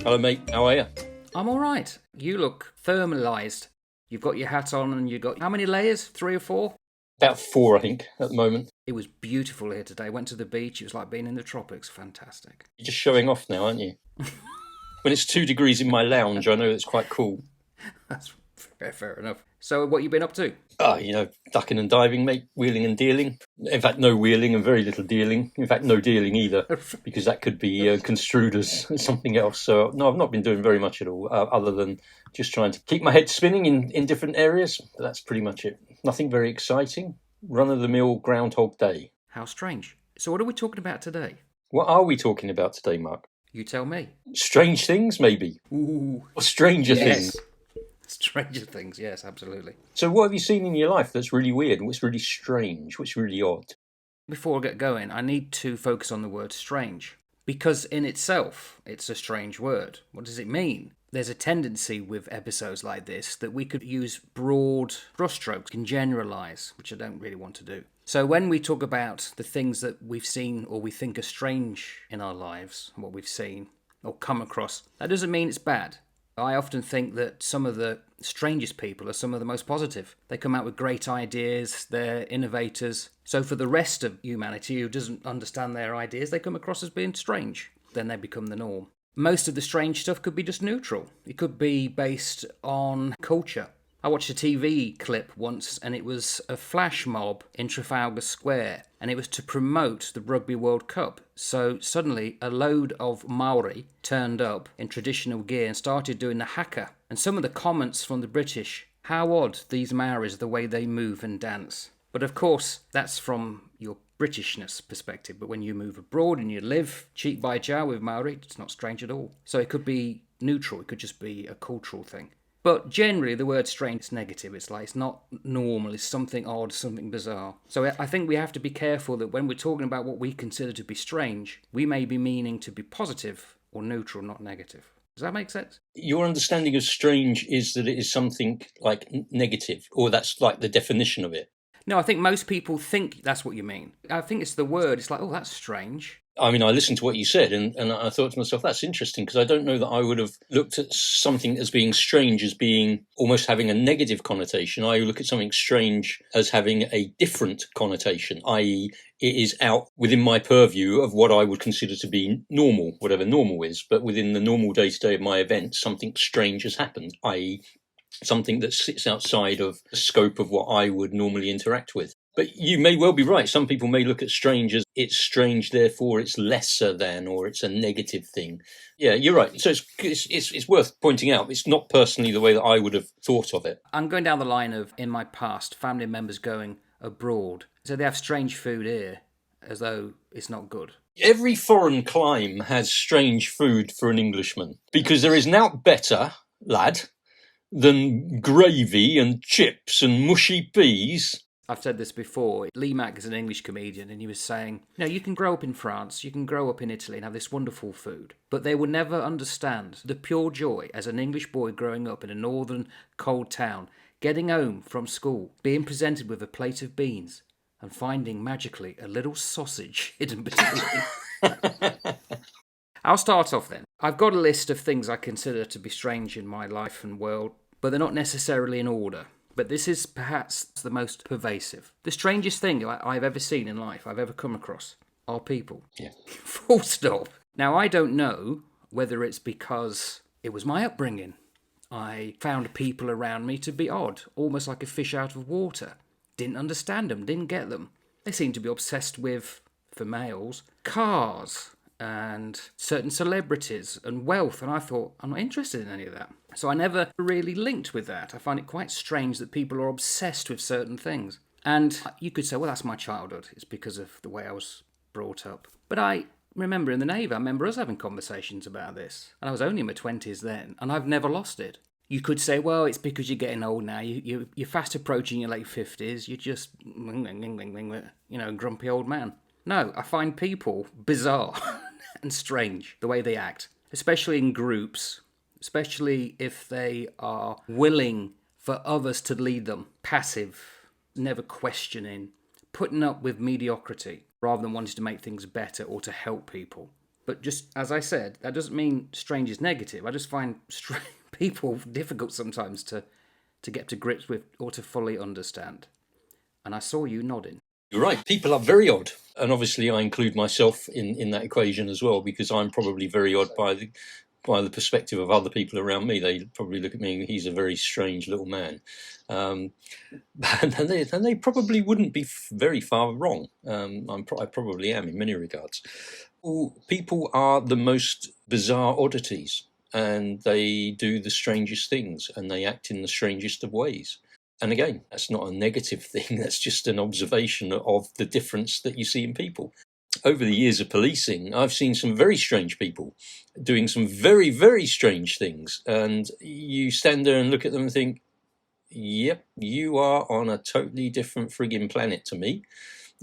Hello, mate. How are you? I'm all right. You look thermalised. You've got your hat on and you've got... How many layers? 3 or 4? About 4, I think, at the moment. It was beautiful here today. Went to the beach. It was like being in the tropics. Fantastic. You're just showing off now, aren't you? When it's 2 degrees in my lounge, I know it's quite cool. That's fair enough. So what you been up to? Ducking and diving, mate. Wheeling and dealing. In fact, no wheeling and very little dealing. In fact, no dealing either, because that could be construed as something else. So, no, I've not been doing very much at all, other than just trying to keep my head spinning in different areas. But that's pretty much it. Nothing very exciting. Run-of-the-mill Groundhog Day. How strange. So what are we talking about today? What are we talking about today, Mark? You tell me. Strange things, maybe? Ooh. Or stranger Yes. things? Stranger things, yes, absolutely. So what have you seen in your life that's really weird? What's really strange? What's really odd? Before I get going, I need to focus on the word strange. Because in itself, it's a strange word. What does it mean? There's a tendency with episodes like this that we could use broad brushstrokes and generalise, which I don't really want to do. So when we talk about the things that we've seen or we think are strange in our lives, what we've seen or come across, that doesn't mean it's bad. I often think that some of the strangest people are some of the most positive. They come out with great ideas, they're innovators. So for the rest of humanity who doesn't understand their ideas, they come across as being strange. Then they become the norm. Most of the strange stuff could be just neutral. It could be based on culture. I watched a TV clip once and it was a flash mob in Trafalgar Square and it was to promote the Rugby World Cup. So suddenly a load of Maori turned up in traditional gear and started doing the haka. And some of the comments from the British, how odd these Maoris, the way they move and dance. But of course, that's from your Britishness perspective. But when you move abroad and you live cheek by jowl with Maori, it's not strange at all. So it could be neutral, it could just be a cultural thing. But generally, the word strange is negative. It's like it's not normal. It's something odd, something bizarre. So I think we have to be careful that when we're talking about what we consider to be strange, we may be meaning to be positive or neutral, not negative. Does that make sense? Your understanding of strange is that it is something like negative, or that's like the definition of it. No, I think most people think that's what you mean. I think it's the word. It's like, oh, that's strange. I mean, I listened to what you said and I thought to myself, that's interesting, because I don't know that I would have looked at something as being strange as being almost having a negative connotation. I look at something strange as having a different connotation, i.e. it is out within my purview of what I would consider to be normal, whatever normal is, but within the normal day-to-day of my events, something strange has happened, i.e. something that sits outside of the scope of what I would normally interact with. But you may well be right. Some people may look at strange as it's strange, therefore it's lesser than, or it's a negative thing. Yeah, you're right. So it's worth pointing out. It's not personally the way that I would have thought of it. I'm going down the line of, in my past, family members going abroad. So they have strange food here, as though it's not good. Every foreign clime has strange food for an Englishman, because there is naught better, lad, than gravy and chips and mushy peas. I've said this before. Lee Mack is an English comedian and he was saying, you can grow up in France, you can grow up in Italy and have this wonderful food, but they will never understand the pure joy as an English boy growing up in a northern cold town, getting home from school, being presented with a plate of beans and finding magically a little sausage hidden between. I'll start off then. I've got a list of things I consider to be strange in my life and world, but they're not necessarily in order. But this is perhaps the most pervasive. The strangest thing I've ever seen in life, I've ever come across, are people. Yeah. Full stop. Now, I don't know whether it's because it was my upbringing. I found people around me to be odd, almost like a fish out of water. Didn't understand them, didn't get them. They seemed to be obsessed with, for males, cars and certain celebrities and wealth, and I thought, I'm not interested in any of that. So I never really linked with that. I find it quite strange that people are obsessed with certain things. And you could say, well, that's my childhood. It's because of the way I was brought up. But I remember in the Navy, I remember us having conversations about this. And I was only in my 20s then, and I've never lost it. You could say, well, it's because you're getting old now. You're fast approaching your late 50s. You're just, grumpy old man. No, I find people bizarre and strange, the way they act, especially in groups, especially if they are willing for others to lead them, passive, never questioning, putting up with mediocrity rather than wanting to make things better or to help people. But just as I said, that doesn't mean strange is negative. I just find people difficult sometimes to get to grips with or to fully understand. And I saw you nodding. You're right. People are very odd, and obviously I include myself in that equation as well, because I'm probably very odd by the perspective of other people around me. They probably look at me and he's a very strange little man, and they probably wouldn't be very far wrong. I probably am in many regards. People are the most bizarre oddities, and they do the strangest things, and they act in the strangest of ways. And again, that's not a negative thing, that's just an observation of the difference that you see in people. Over the years of policing, I've seen some very strange people doing some very, very strange things. And you stand there and look at them and think, yep, you are on a totally different frigging planet to me.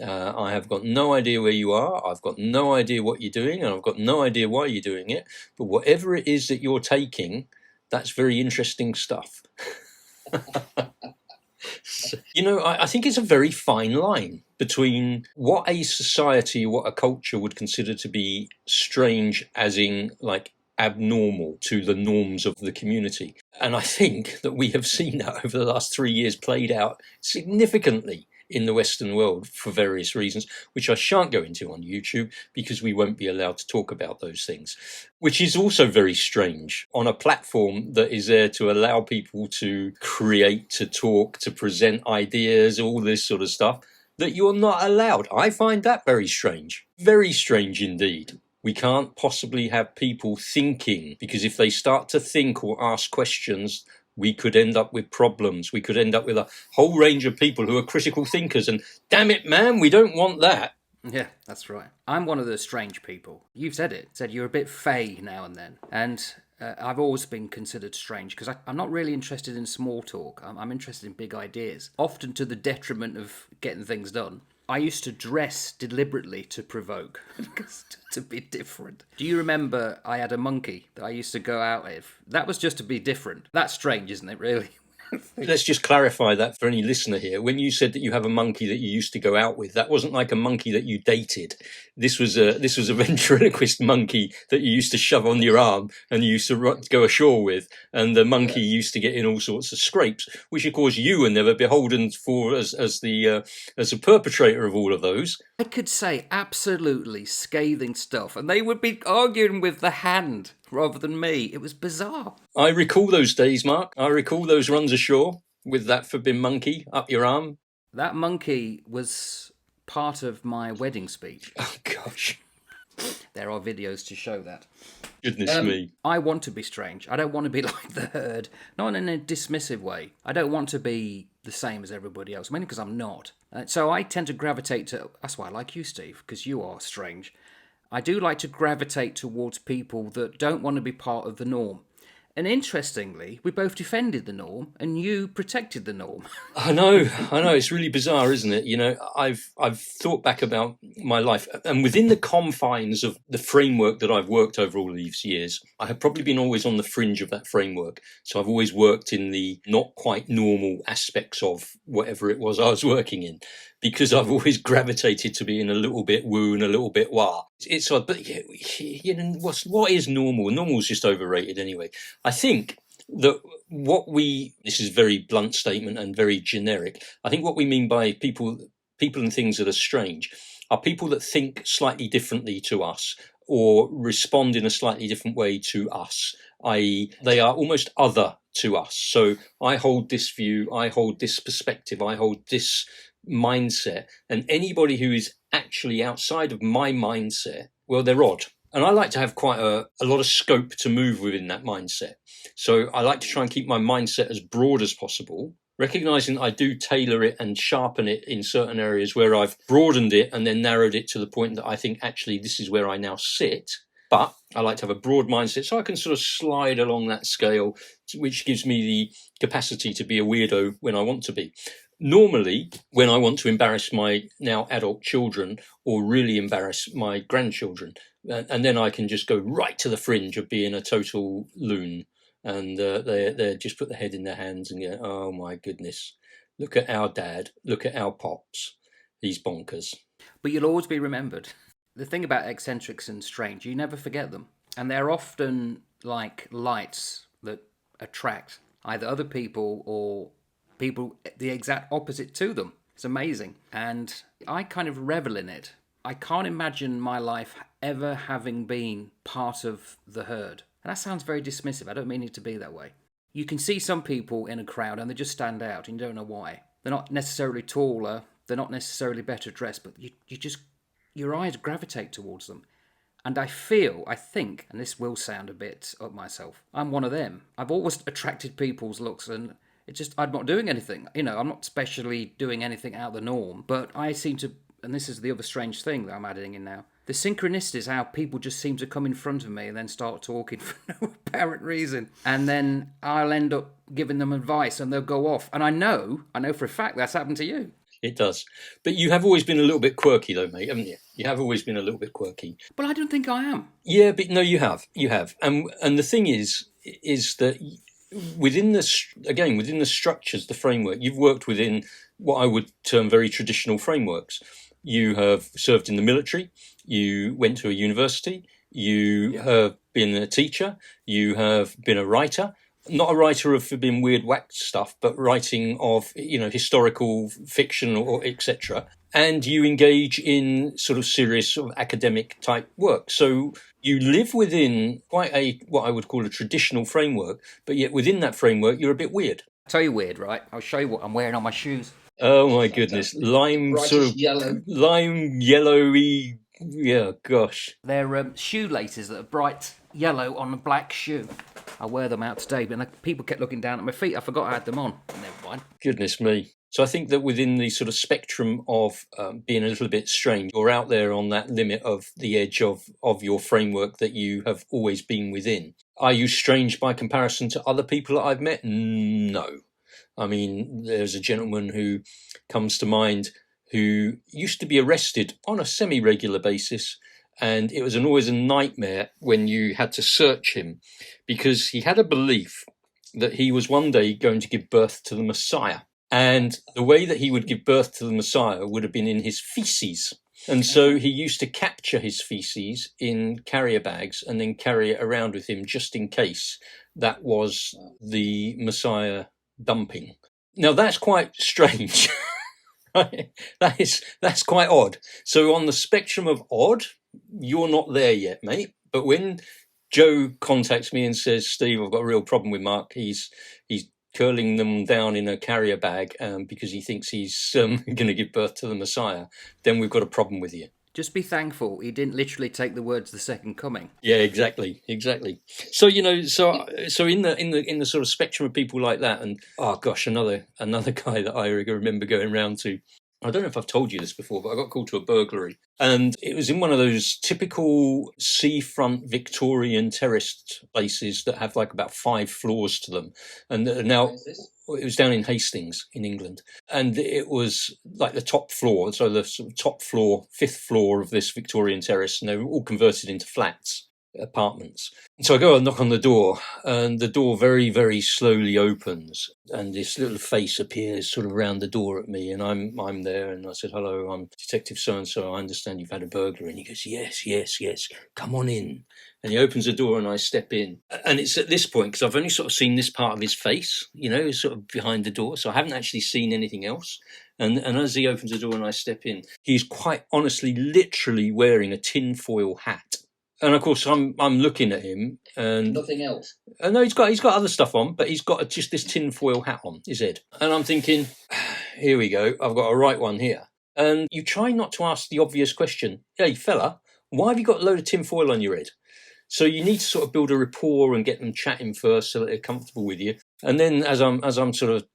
I have got no idea where you are. I've got no idea what you're doing, and I've got no idea why you're doing it. But whatever it is that you're taking, that's very interesting stuff. I think it's a very fine line between what a society, what a culture would consider to be strange, as in like abnormal to the norms of the community. And I think that we have seen that over the last 3 years played out significantly in the Western world for various reasons, which I shan't go into on YouTube because we won't be allowed to talk about those things, which is also very strange on a platform that is there to allow people to create, to talk, to present ideas, all this sort of stuff, that you're not allowed. I find that very strange indeed. We can't possibly have people thinking, because if they start to think or ask questions, we could end up with problems. We could end up with a whole range of people who are critical thinkers, and damn it, man, we don't want that. Yeah, that's right. I'm one of the strange people. You've said it. Said you're a bit fey now and then. And I've always been considered strange because I'm not really interested in small talk. I'm interested in big ideas, often to the detriment of getting things done. I used to dress deliberately to provoke, to be different. Do you remember I had a monkey that I used to go out with? That was just to be different. That's strange, isn't it, really? Let's just clarify that for any listener here. When you said that you have a monkey that you used to go out with, that wasn't like a monkey that you dated. This was a ventriloquist monkey that you used to shove on your arm and you used to go ashore with, and the monkey used to get in all sorts of scrapes, which of course you were never beholden for as a perpetrator of all of those. I could say absolutely scathing stuff, and they would be arguing with the hand rather than me. It was bizarre. I recall those days, Mark. I recall those runs ashore with that forbidden monkey up your arm. That monkey was part of my wedding speech. Oh, gosh. There are videos to show that. Goodness me. I want to be strange. I don't want to be like the herd. Not in a dismissive way. I don't want to be the same as everybody else, mainly because I'm not. So I tend to gravitate to... That's why I like you, Steve, because you are strange. I do like to gravitate towards people that don't want to be part of the norm. And interestingly, we both defended the norm, and you protected the norm. I know. It's really bizarre, isn't it? You know, I've thought back about my life, and within the confines of the framework that I've worked over all these years, I have probably been always on the fringe of that framework. So I've always worked in the not quite normal aspects of whatever it was I was working in, because I've always gravitated to being a little bit woo and a little bit wah. It's odd, but you know, what is normal? Normal's just overrated anyway. I think that this is a very blunt statement and very generic. I think what we mean by people and things that are strange are people that think slightly differently to us or respond in a slightly different way to us, i.e. they are almost other to us. So I hold this view, I hold this perspective, I hold this mindset, and anybody who is actually outside of my mindset, well, they're odd. And I like to have quite a lot of scope to move within that mindset. So I like to try and keep my mindset as broad as possible, recognizing that I do tailor it and sharpen it in certain areas where I've broadened it and then narrowed it to the point that I think actually this is where I now sit. But I like to have a broad mindset so I can sort of slide along that scale, which gives me the capacity to be a weirdo when I want to be. Normally, when I want to embarrass my now adult children or really embarrass my grandchildren, and then I can just go right to the fringe of being a total loon, and they just put their head in their hands and go, oh my goodness, look at our dad, look at our pops, he's bonkers. But you'll always be remembered. The thing about eccentrics and strange, you never forget them. And they're often like lights that attract either other people or people the exact opposite to them. It's amazing. And I kind of revel in it. I can't imagine my life ever having been part of the herd. And that sounds very dismissive. I don't mean it to be that way. You can see some people in a crowd and they just stand out and you don't know why. They're not necessarily taller, they're not necessarily better dressed, but you just, your eyes gravitate towards them. And I think, and this will sound a bit up myself, I'm one of them. I've always attracted people's looks and it's just, I'm not doing anything. I'm not specially doing anything out of the norm, but I seem to, and this is the other strange thing that I'm adding in now, the synchronicity is how people just seem to come in front of me and then start talking for no apparent reason. And then I'll end up giving them advice and they'll go off. And I know for a fact that's happened to you. It does. But you have always been a little bit quirky though, mate, haven't you? You have always been a little bit quirky. But I don't think I am. Yeah, but no, you have. And the thing is that within the structures, the framework, you've worked within what I would term very traditional frameworks. You have served in the military, you went to a university, you have been a teacher, you have been a writer, not a writer of being weird whack stuff, but writing of, historical fiction or etc. And you engage in sort of serious sort of academic type work. So you live within quite what I would call a traditional framework, but yet within that framework, you're a bit weird. I'll tell you weird, right? I'll show you what I'm wearing on my shoes. Oh my goodness, lime yellowy. Yeah, gosh. They're shoelaces that are bright yellow on a black shoe. I wear them out today, but people kept looking down at my feet. I forgot I had them on. Never mind. Goodness me. So I think that within the sort of spectrum of being a little bit strange, you're out there on that limit of the edge of your framework that you have always been within. Are you strange by comparison to other people that I've met? No. I mean, there's a gentleman who comes to mind who used to be arrested on a semi-regular basis, and it was always a nightmare when you had to search him because he had a belief that he was one day going to give birth to the Messiah. And the way that he would give birth to the Messiah would have been in his feces. And so he used to capture his feces in carrier bags and then carry it around with him just in case that was the Messiah dumping. Now that's quite strange. Right? That's quite odd. So on the spectrum of odd, you're not there yet, mate. But when Joe contacts me and says, Steve, I've got a real problem with Mark. He's curling them down in a carrier bag because he thinks he's going to give birth to the Messiah, then we've got a problem with you. Just be thankful he didn't literally take the words "the second coming." Yeah, exactly. So so in the sort of spectrum of people like that, and oh gosh, another guy that I remember going round to. I don't know if I've told you this before, but I got called to a burglary. And it was in one of those typical seafront Victorian terraced places that have like about 5 floors to them. And now it was down in Hastings in England. And it was like the top floor, so the sort of top floor, 5th floor of this Victorian terrace, and they were all converted into flats. Apartments. So I go and knock on the door, and the door very, very slowly opens, and this little face appears sort of around the door at me, and I'm there, and I said, "Hello, I'm Detective So-and-so. I understand you've had a burglary." And he goes, Yes, come on in. And he opens the door, and I step in. And it's at this point, because I've only sort of seen this part of his face, sort of behind the door, so I haven't actually seen anything else. And as he opens the door and I step in, he's quite honestly, literally wearing a tinfoil hat. And of course, I'm looking at him, and nothing else. No, he's got other stuff on, but he's got just this tinfoil hat on his head. And I'm thinking, here we go. I've got a right one here. And you try not to ask the obvious question. Hey, fella, why have you got a load of tinfoil on your head? So you need to sort of build a rapport and get them chatting first so that they're comfortable with you. And then as I'm sort of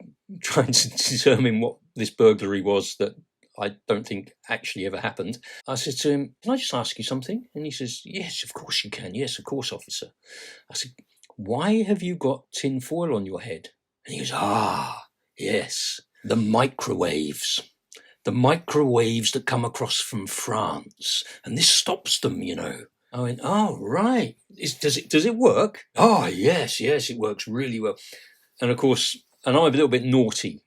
trying to determine what this burglary was that I don't think actually ever happened, I said to him, "Can I just ask you something?" And he says, "Yes, of course you can. Yes, of course, officer." I said, "Why have you got tin foil on your head?" And he goes, yes, the microwaves. The microwaves that come across from France. And this stops them, I went, "Oh, right. Does it work?" "Oh, yes, it works really well." And of course, and I'm a little bit naughty.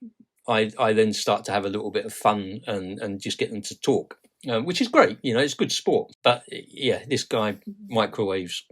I then start to have a little bit of fun and just get them to talk. which is great. It's good sport. But yeah, this guy, microwaves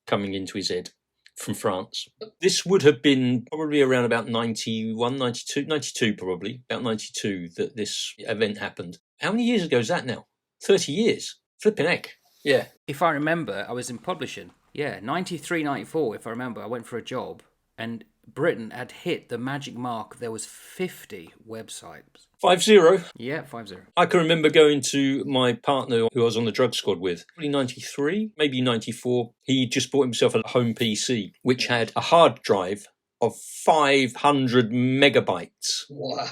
coming into his head from France. This would have been probably around about 91, 92, 92 probably, about 92 that this event happened. How many years ago is that now? 30 years. Flipping heck. Yeah. If I remember, I was in publishing. Yeah, 93, 94, if I remember. I went for a job, and Britain had hit the magic mark. There was 50 websites. 50. Yeah, 50. I can remember going to my partner who I was on the drug squad with, probably 93, maybe 94. He just bought himself a home PC, which had a hard drive of 500 megabytes. Wow.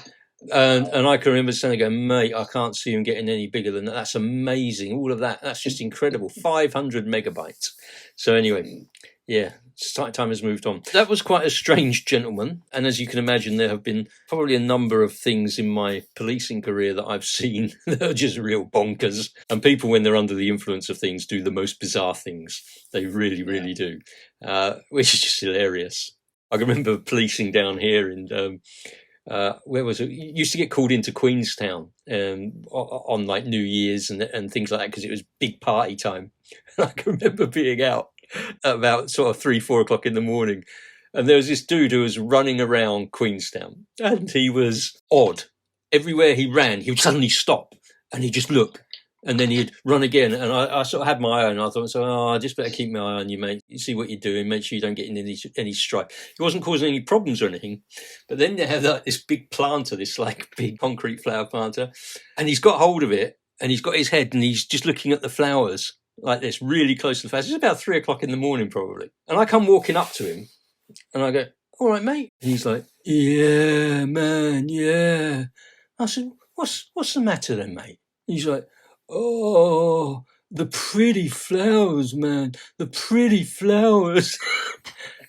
And I can remember saying, going, mate, I can't see him getting any bigger than that. That's amazing. All of that. That's just incredible. 500 megabytes. So anyway, yeah, time has moved on. That was quite a strange gentleman. And as you can imagine, there have been probably a number of things in my policing career that I've seen that are just real bonkers. And people, when they're under the influence of things, do the most bizarre things. They really, really do, which is just hilarious. I can remember policing down here in... where was it? You used to get called into Queenstown on like New Year's and things like that because it was big party time. And I can remember being out at about sort of 3-4 o'clock in the morning, and there was this dude who was running around Queenstown, and he was odd. Everywhere he ran, he would suddenly stop and he'd just look. And then he'd run again, and I sort of had my eye on. I thought, I just better keep my eye on you, mate. You see what you're doing. Make sure you don't get in any strife. He wasn't causing any problems or anything. But then they have like this big planter, this like big concrete flower planter, and he's got hold of it, and he's got his head, and he's just looking at the flowers like this, really close to the flowers. It's about 3 o'clock in the morning, probably. And I come walking up to him, and I go, "All right, mate." And he's like, "Yeah, man, yeah." I said, "What's the matter then, mate?" And he's like, "Oh, the pretty flowers, man, the pretty flowers."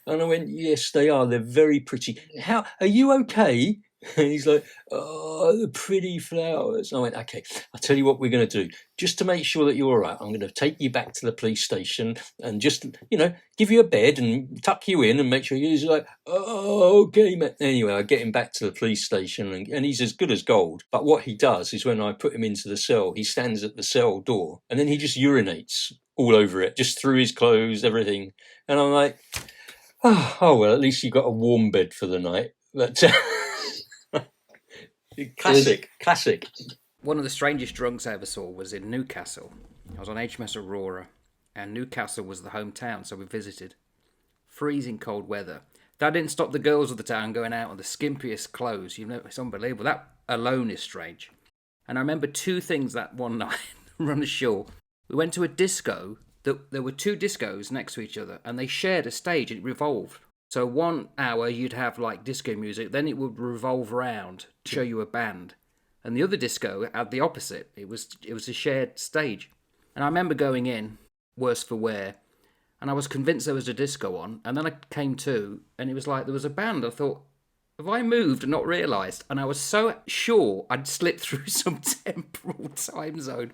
And I went, "Yes, they are. They're very pretty. How are you okay?" And he's like, "Oh, the pretty flowers." And I went, "Okay, I'll tell you what we're going to do. Just to make sure that you're all right, I'm going to take you back to the police station and just, give you a bed and tuck you in and make sure you're like, oh, okay, man." Anyway, I get him back to the police station and he's as good as gold. But what he does is when I put him into the cell, he stands at the cell door and then he just urinates all over it, just through his clothes, everything. And I'm like, oh well, at least you got a warm bed for the night. But... Classic. One of the strangest drunks I ever saw was in Newcastle. I was on HMS Aurora, and Newcastle was the hometown, so we visited. Freezing cold weather. That didn't stop the girls of the town going out on the skimpiest clothes. It's unbelievable. That alone is strange. And I remember two things that one night run ashore. We went to a disco. There were two discos next to each other, and they shared a stage, and it revolved. So 1 hour you'd have like disco music, then it would revolve around to show you a band. And the other disco had the opposite. It was a shared stage. And I remember going in, worse for wear, and I was convinced there was a disco on, and then I came to, and it was like there was a band. I thought, have I moved and not realised? And I was so sure I'd slipped through some temporal time zone.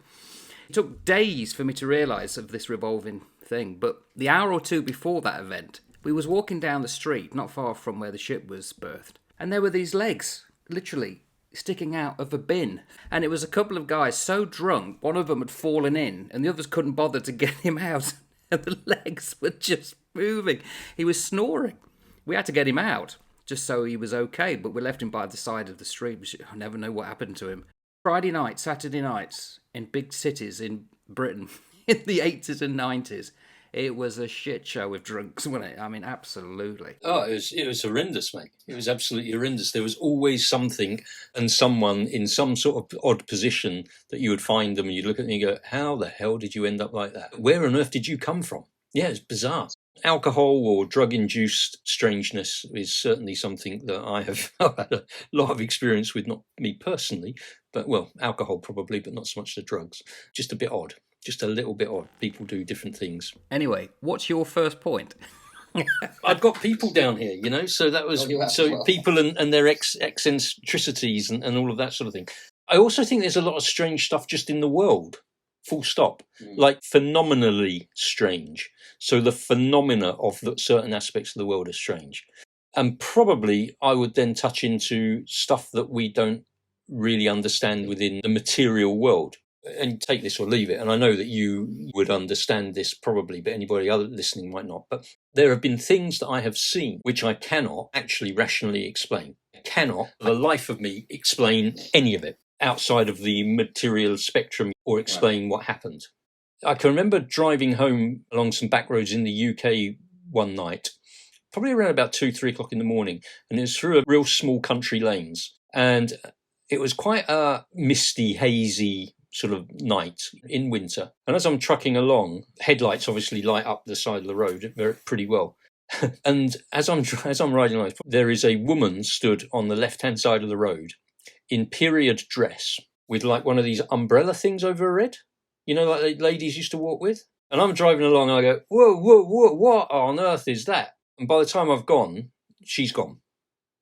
It took days for me to realise of this revolving thing, but the hour or two before that event, we was walking down the street, not far from where the ship was berthed, and there were these legs, literally, sticking out of a bin. And it was a couple of guys so drunk, one of them had fallen in, and the others couldn't bother to get him out, and the legs were just moving. He was snoring. We had to get him out, just so he was okay, but we left him by the side of the street. I never know what happened to him. Friday night, Saturday nights, in big cities in Britain, in the 80s and 90s, it was a shit show with drunks, wasn't it? I mean, absolutely. Oh, it was horrendous, mate. It was absolutely horrendous. There was always something and someone in some sort of odd position that you would find them and you'd look at them and you go, how the hell did you end up like that? Where on earth did you come from? Yeah, it's bizarre. Alcohol or drug-induced strangeness is certainly something that I have had a lot of experience with, not me personally, but, well, alcohol probably, but not so much the drugs. Just a bit odd. Just a little bit odd. People do different things. Anyway, what's your first point? I've got people down here, so that was people and their eccentricities and all of that sort of thing. I also think there's a lot of strange stuff just in the world, full stop, like phenomenally strange. So the phenomena of certain aspects of the world are strange. And probably I would then touch into stuff that we don't really understand within the material world. and take this or leave it, and I know that you would understand this probably, but anybody other listening might not. But there have been things that I have seen which I cannot actually rationally explain. I cannot, for the life of me, explain any of it outside of the material spectrum or explain what happened. I can remember driving home along some back roads in the UK one night, probably around about 2-3 o'clock in the morning, and it was through a real small country lanes, and it was quite a misty, hazy sort of night in winter. And as I'm trucking along, headlights obviously light up the side of the road pretty well. And as I'm riding along, there is a woman stood on the left-hand side of the road in period dress with like one of these umbrella things over her head, like ladies used to walk with. And I'm driving along and I go, whoa, whoa, whoa, what on earth is that? And by the time I've gone, she's gone.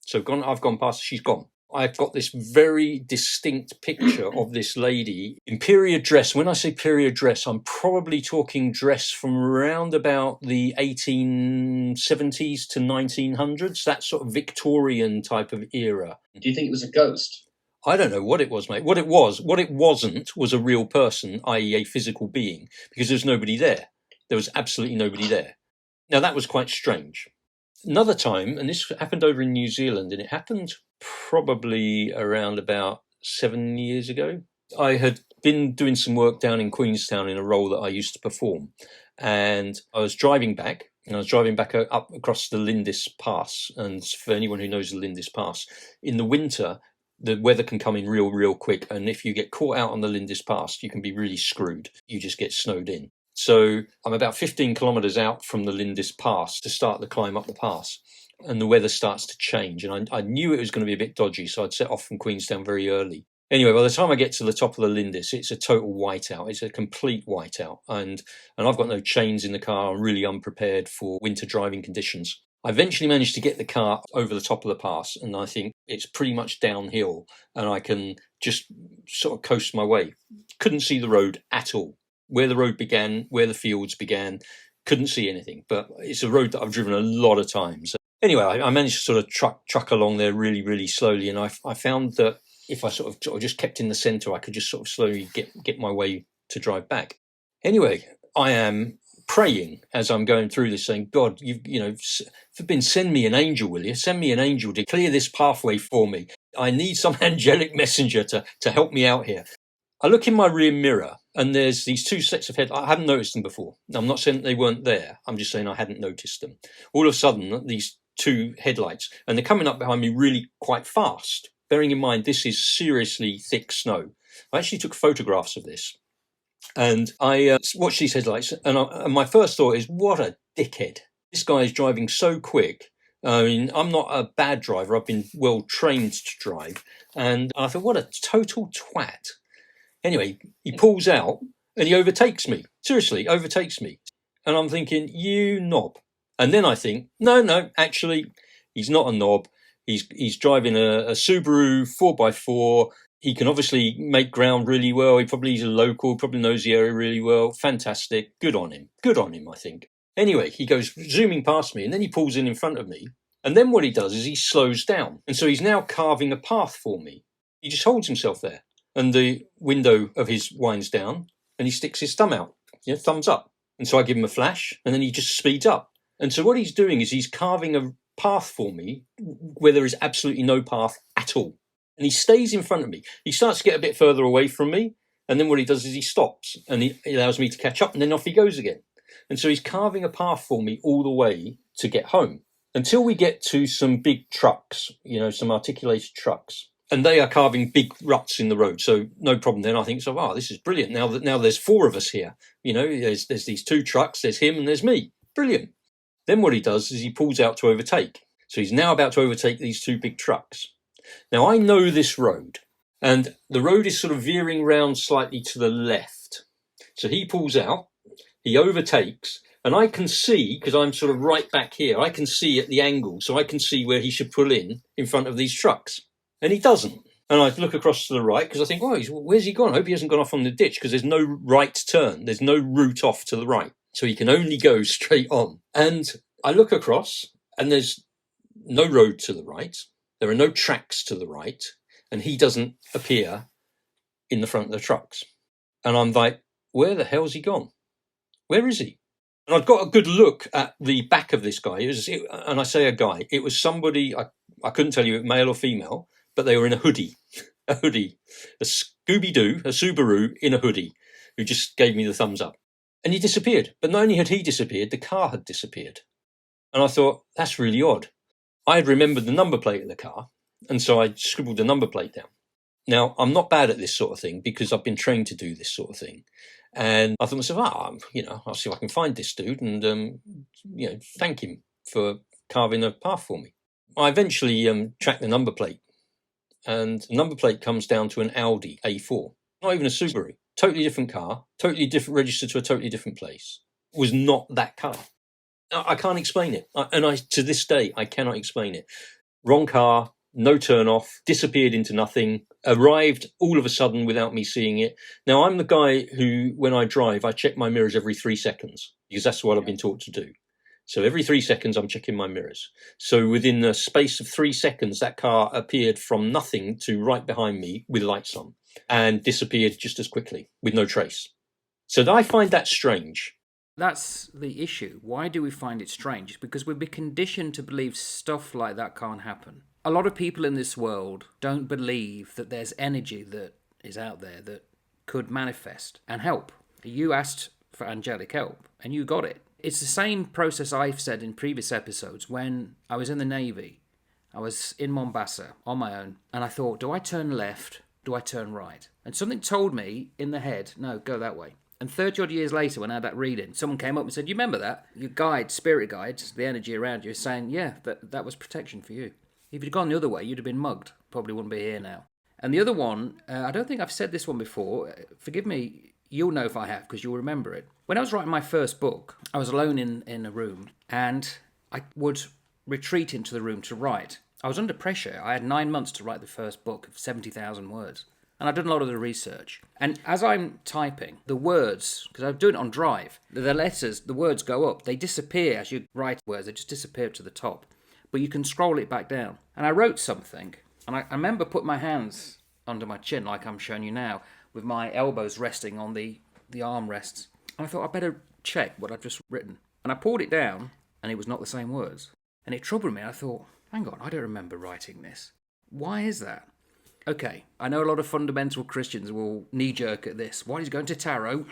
So I've gone past, she's gone. I've got this very distinct picture of this lady in period dress. When I say period dress, I'm probably talking dress from around about the 1870s to 1900s, that sort of Victorian type of era. Do you think it was a ghost? I don't know what it was, mate. What it wasn't was a real person, i.e. a physical being, because there's nobody there. There was absolutely nobody there. Now, that was quite strange. Another time, and this happened over in New Zealand, and it happened probably around about 7 years ago. I had been doing some work down in Queenstown in a role that I used to perform, and I was driving back, up across the Lindis Pass. And for anyone who knows the Lindis Pass, in the winter, the weather can come in real, real quick, and if you get caught out on the Lindis Pass, you can be really screwed. You just get snowed in. So I'm about 15 kilometres out from the Lindis Pass to start the climb up the pass, and the weather starts to change. And I knew it was going to be a bit dodgy, so I'd set off from Queenstown very early. Anyway, by the time I get to the top of the Lindis, it's a total whiteout. It's a complete whiteout. And I've got no chains in the car. I'm really unprepared for winter driving conditions. I eventually managed to get the car over the top of the pass, and I think it's pretty much downhill, and I can just sort of coast my way. Couldn't see the road at all. Where the road began, where the fields began, couldn't see anything. But it's a road that I've driven a lot of times. Anyway, I managed to sort of truck along there really, really slowly. And I found that if I sort of just kept in the centre, I could just sort of slowly get my way to drive back. Anyway, I am praying as I'm going through this, saying, God, send me an angel, will you? Send me an angel to clear this pathway for me. I need some angelic messenger to help me out here. I look in my rear mirror, and there's these two sets of headlights. I hadn't noticed them before. I'm not saying they weren't there. I'm just saying I hadn't noticed them. All of a sudden, these two headlights, and they're coming up behind me really quite fast. Bearing in mind, this is seriously thick snow. I actually took photographs of this, and I watched these headlights, and my first thought is, what a dickhead. This guy is driving so quick. I mean, I'm not a bad driver. I've been well trained to drive. And I thought, what a total twat. Anyway, he pulls out and he overtakes me. Seriously, overtakes me. And I'm thinking, you knob. And then I think, no, actually, he's not a knob. He's driving a Subaru 4x4. He can obviously make ground really well. He's a local, probably knows the area really well. Fantastic. Good on him, I think. Anyway, he goes zooming past me, and then he pulls in front of me. And then what he does is he slows down. And so he's now carving a path for me. He just holds himself there. And the window of his winds down, and he sticks his thumb out, thumbs up. And so I give him a flash, and then he just speeds up. And so what he's doing is he's carving a path for me where there is absolutely no path at all. And he stays in front of me. He starts to get a bit further away from me, and then what he does is he stops, and he allows me to catch up, and then off he goes again. And so he's carving a path for me all the way to get home, until we get to some big trucks, some articulated trucks. And they are carving big ruts in the road, so no problem. Then I think, this is brilliant. Now there's four of us here. There's these two trucks, there's him and there's me. Brilliant. Then what he does is he pulls out to overtake. So he's now about to overtake these two big trucks. Now I know this road, and the road is sort of veering round slightly to the left. So he pulls out, he overtakes, and I can see, because I'm sort of right back here, I can see at the angle, so I can see where he should pull in front of these trucks. And he doesn't. And I look across to the right because I think, where's he gone? I hope he hasn't gone off on the ditch, because there's no right turn. There's no route off to the right. So he can only go straight on. And I look across and there's no road to the right. There are no tracks to the right. And he doesn't appear in the front of the trucks. And I'm like, where the hell's he gone? Where is he? And I'd got a good look at the back of this guy. And I say a guy, it was somebody, I couldn't tell you male or female, but they were in a hoodie, a Scooby-Doo, a Subaru in a hoodie, who just gave me the thumbs up. And he disappeared. But not only had he disappeared, the car had disappeared. And I thought, that's really odd. I had remembered the number plate of the car, and so I scribbled the number plate down. Now, I'm not bad at this sort of thing because I've been trained to do this sort of thing. And I thought to myself, I'll see if I can find this dude and, thank him for carving a path for me. I eventually tracked the number plate, and the number plate comes down to an Audi A4, not even a Subaru. Totally different car, totally different, registered to a totally different place. It was not that car. I can't explain it. To this day, I cannot explain it. Wrong car, no turn off, disappeared into nothing, arrived all of a sudden without me seeing it. Now, I'm the guy who, when I drive, I check my mirrors every 3 seconds because that's what I've been taught to do. So every 3 seconds, I'm checking my mirrors. So within the space of 3 seconds, that car appeared from nothing to right behind me with lights on and disappeared just as quickly with no trace. So I find that strange. That's the issue. Why do we find it strange? It's because we've been conditioned to believe stuff like that can't happen. A lot of people in this world don't believe that there's energy that is out there that could manifest and help. You asked for angelic help, and you got it. It's the same process I've said in previous episodes. When I was in the Navy, I was in Mombasa on my own, and I thought, do I turn left? Do I turn right? And something told me in the head, no, go that way. And 30-odd years later, when I had that reading, someone came up and said, you remember that? Your guide, spirit guides, the energy around you, is saying, yeah, that was protection for you. If you'd gone the other way, you'd have been mugged. Probably wouldn't be here now. And the other one, I don't think I've said this one before. Forgive me, you'll know if I have, because you'll remember it. When I was writing my first book, I was alone in a room, and I would retreat into the room to write. I was under pressure. I had 9 months to write the first book of 70,000 words. And I've done a lot of the research. And as I'm typing, the words, because I'm doing it on Drive, the letters, the words go up. They disappear as you write words. They just disappear to the top. But you can scroll it back down. And I wrote something. And I remember putting my hands under my chin, like I'm showing you now, with my elbows resting on the armrests. And I thought, I better check what I've just written. And I pulled it down, and it was not the same words. And it troubled me. I thought, hang on, I don't remember writing this. Why is that? Okay, I know a lot of fundamental Christians will knee-jerk at this. Why is he going to tarot?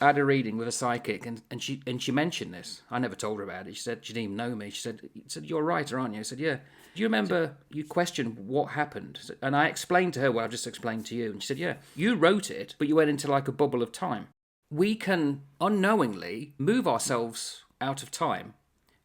I had a reading with a psychic, and she mentioned this. I never told her about it. She said she didn't even know me. She said, you're a writer, aren't you? I said, yeah. Do you remember you questioned what happened? And I explained to her what I've just explained to you. And she said, yeah, you wrote it, but you went into like a bubble of time. We can unknowingly move ourselves out of time.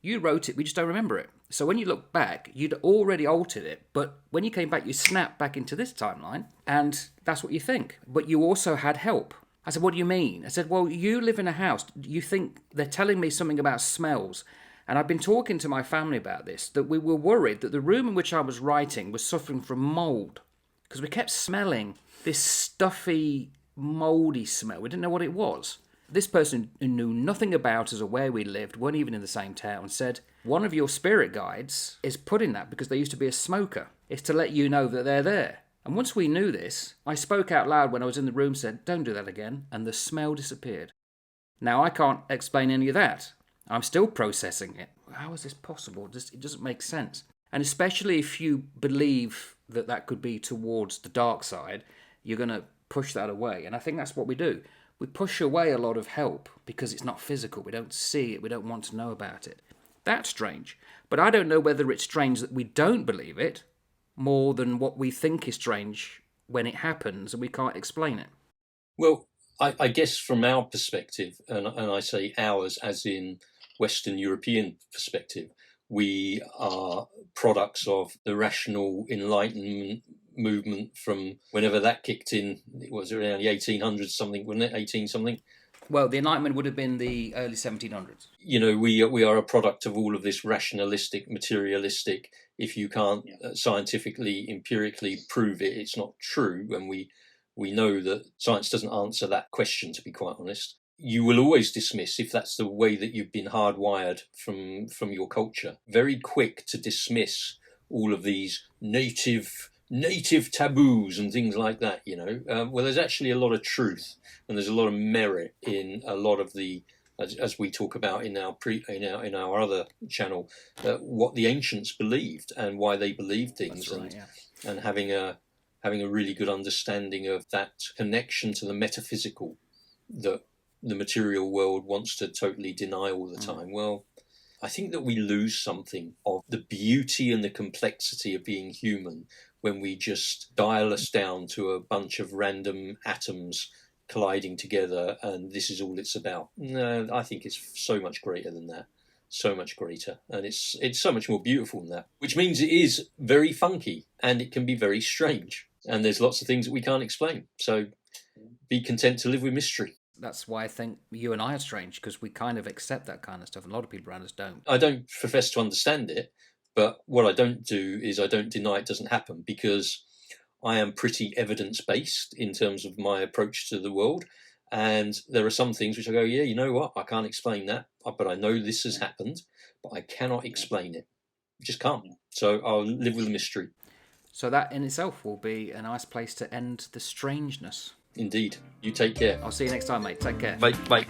You wrote it, we just don't remember it. So when you look back, you'd already altered it, but when you came back, you snapped back into this timeline, and that's what you think. But you also had help. I said, what do you mean? I said, well, you live in a house. You think they're telling me something about smells. And I've been talking to my family about this, that we were worried that the room in which I was writing was suffering from mould, because we kept smelling this stuffy, mouldy smell. We didn't know what it was. This person who knew nothing about us or where we lived, weren't even in the same town, said, one of your spirit guides is putting that because they used to be a smoker. It's to let you know that they're there. And once we knew this, I spoke out loud when I was in the room, said, don't do that again, and the smell disappeared. Now, I can't explain any of that. I'm still processing it. How is this possible? It doesn't make sense. And especially if you believe that that could be towards the dark side, you're going to push that away. And I think that's what we do. We push away a lot of help because it's not physical. We don't see it. We don't want to know about it. That's strange. But I don't know whether it's strange that we don't believe it more than what we think is strange when it happens and we can't explain it. Well, I guess from our perspective, and I say ours as in Western European perspective, we are products of the rational Enlightenment movement from whenever that kicked in. It was around the 1800s something, wasn't it? 18 something. Well, the Enlightenment would have been the early 1700s. You know, we are a product of all of this rationalistic, materialistic. If you can't scientifically, empirically prove it, it's not true. And we know that science doesn't answer that question, to be quite honest. You will always dismiss, if that's the way that you've been hardwired from your culture, very quick to dismiss all of these native native taboos and things like that, well, there's actually a lot of truth, and there's a lot of merit in a lot of the, as we talk about in our other channel, what the ancients believed and why they believed things. That's right, and having a really good understanding of that connection to the metaphysical that the material world wants to totally deny all the time. Well, I think that we lose something of the beauty and the complexity of being human when we just dial us down to a bunch of random atoms colliding together and this is all it's about. No, I think it's so much greater than that. So much greater. And it's so much more beautiful than that, which means it is very funky and it can be very strange. And there's lots of things that we can't explain. So be content to live with mystery. That's why I think you and I are strange, because we kind of accept that kind of stuff, and a lot of people around us don't. I don't profess to understand it, but what I don't do is I don't deny it doesn't happen, because I am pretty evidence-based in terms of my approach to the world. And there are some things which I go, yeah, you know what? I can't explain that, but I know this has happened, but I cannot explain it. I just can't. So I'll live with the mystery. So that in itself will be a nice place to end the strangeness. Indeed. You take care. I'll see you next time, mate. Take care. Bye.